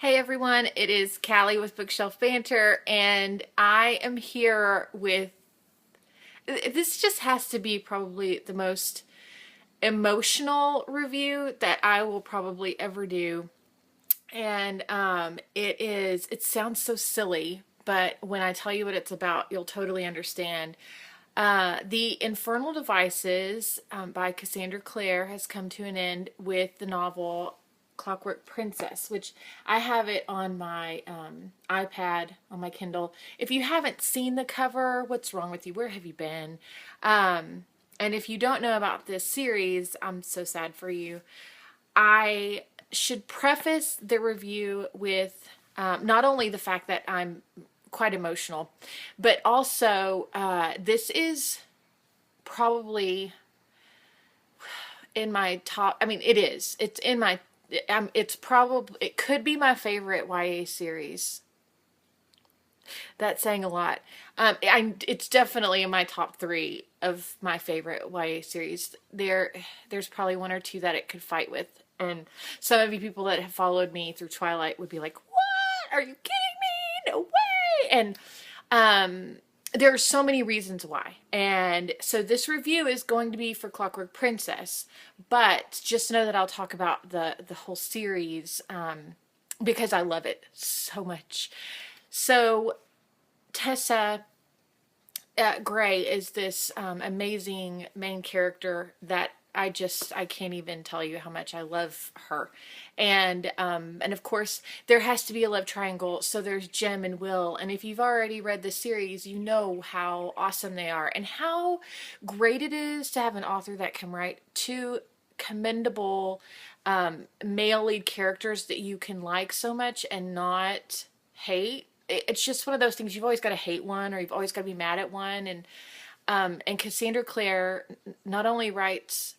Hey everyone, it is Callie with Bookshelf Banter, and I am here with this just has to be probably the most emotional review that I will probably ever do. And it sounds so silly, but when I tell you what it's about, you'll totally understand. The Infernal Devices by Cassandra Clare has come to an end with the novel Clockwork Princess, which I have it on my iPad, on my Kindle. If you haven't seen the cover, what's wrong with you? Where have you been? And if you don't know about this series, I'm so sad for you. I should preface the review with not only the fact that I'm quite emotional, but also this is probably in my top. I mean, it is. It's in my. It's probably. It could be my favorite YA series. That's saying a lot. It's definitely in my top three of my favorite YA series. There's probably one or two that it could fight with, and some of you people that have followed me through Twilight would be like, "What? Are you kidding me? No way!" And there are so many reasons why. And so this review is going to be for Clockwork Princess, but just know that I'll talk about the whole series because I love it so much. So Tessa Gray is this amazing main character that I can't even tell you how much I love her. And of course there has to be a love triangle. So there's Jem and Will. And if you've already read the series, you know how awesome they are and how great it is to have an author that can write two commendable male lead characters that you can like so much and not hate. It's just one of those things. You've always got to hate one, or you've always got to be mad at one. And Cassandra Clare not only writes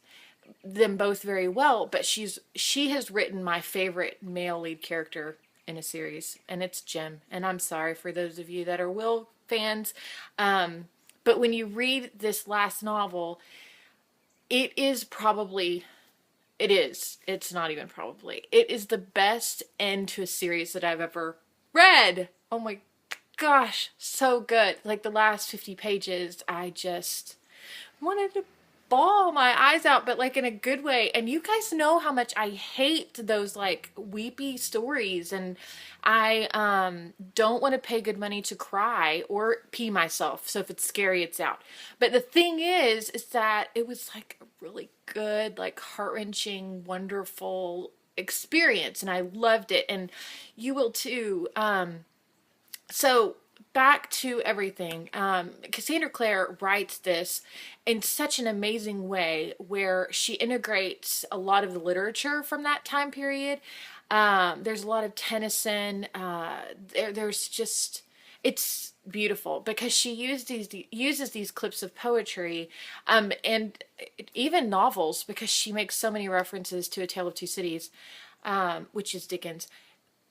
them both very well, but she has written my favorite male lead character in a series, and it's Jem. And I'm sorry for those of you that are Will fans, but when you read this last novel, it is probably. It is. It's not even probably. It is the best end to a series that I've ever read. Oh my gosh, so good. Like the last 50 pages, I just wanted to bawl my eyes out, but like in a good way. And you guys know how much I hate those like weepy stories, and I don't want to pay good money to cry or pee myself. So if it's scary, it's out. But the thing is that it was like a really good, like heart-wrenching, wonderful experience, and I loved it, and you will too. So back to everything. Cassandra Clare writes this in such an amazing way where she integrates a lot of the literature from that time period. There's a lot of Tennyson. There's just, it's beautiful because she uses these clips of poetry and even novels, because she makes so many references to A Tale of Two Cities, which is Dickens.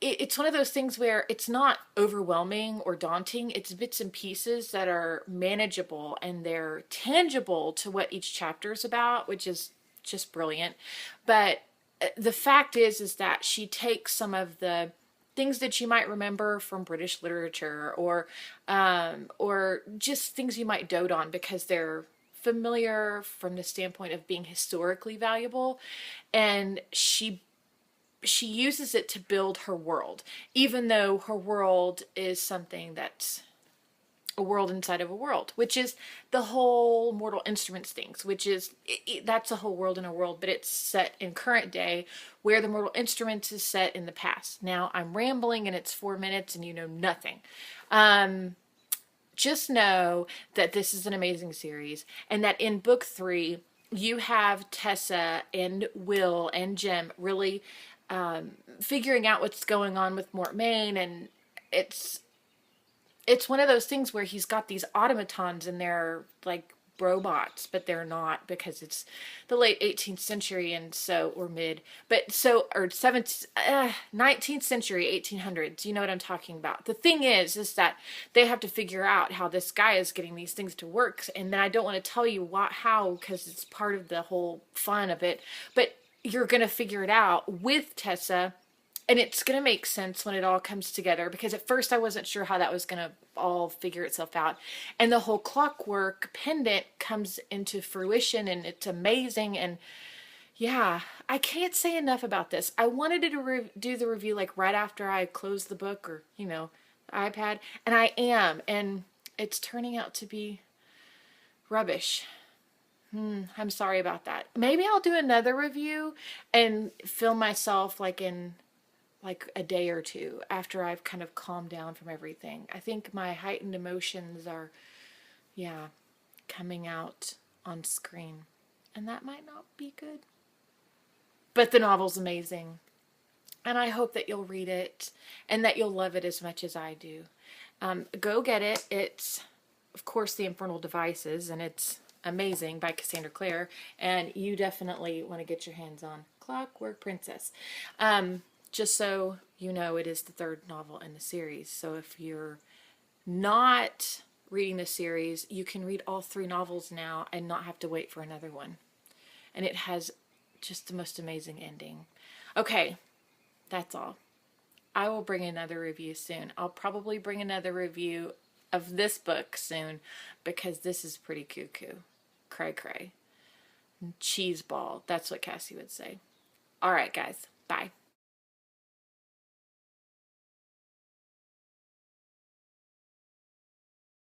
It's one of those things where it's not overwhelming or daunting. It's bits and pieces that are manageable, and they're tangible to what each chapter is about, which is just brilliant. But the fact is that she takes some of the things that you might remember from British literature, or just things you might dote on because they're familiar from the standpoint of being historically valuable, and she uses it to build her world, even though her world is something that's a world inside of a world, which is the whole Mortal Instruments things, which is, that's a whole world in a world, but it's set in current day, where the Mortal Instruments is set in the past. Now, I'm rambling and it's 4 minutes and you know nothing. Just know that this is an amazing series, and that in book 3, you have Tessa and Will and Jem really figuring out what's going on with Mortmain, and it's one of those things where he's got these automatons and they're like robots, but they're not, because it's the late 18th century, and so, or mid, but so, or 19th century, 1800s, you know what I'm talking about. The thing is that they have to figure out how this guy is getting these things to work, and then I don't want to tell you how, because it's part of the whole fun of it, but you're going to figure it out with Tessa And it's going to make sense when it all comes together, because at first I wasn't sure how that was going to all figure itself out. And the whole Clockwork pendant comes into fruition, and it's amazing. And yeah, I can't say enough about this. I wanted to do the review like right after I closed the book, or, you know, the iPad, and I am. And it's turning out to be rubbish. I'm sorry about that. Maybe I'll do another review and film myself like in like a day or two after I've kind of calmed down from everything. I think my heightened emotions are, yeah, coming out on screen. And that might not be good. But the novel's amazing. And I hope that you'll read it and that you'll love it as much as I do. Go get it. It's, of course, The Infernal Devices, and it's amazing, by Cassandra Clare. And you definitely want to get your hands on Clockwork Princess. Just so you know, it is the third novel in the series. So if you're not reading the series, you can read all 3 novels now and not have to wait for another one. And it has just the most amazing ending. Okay, that's all. I will bring another review soon. I'll probably bring another review of this book soon, because this is pretty cuckoo. Cray cray. Cheese ball. That's what Cassie would say. All right, guys. Bye.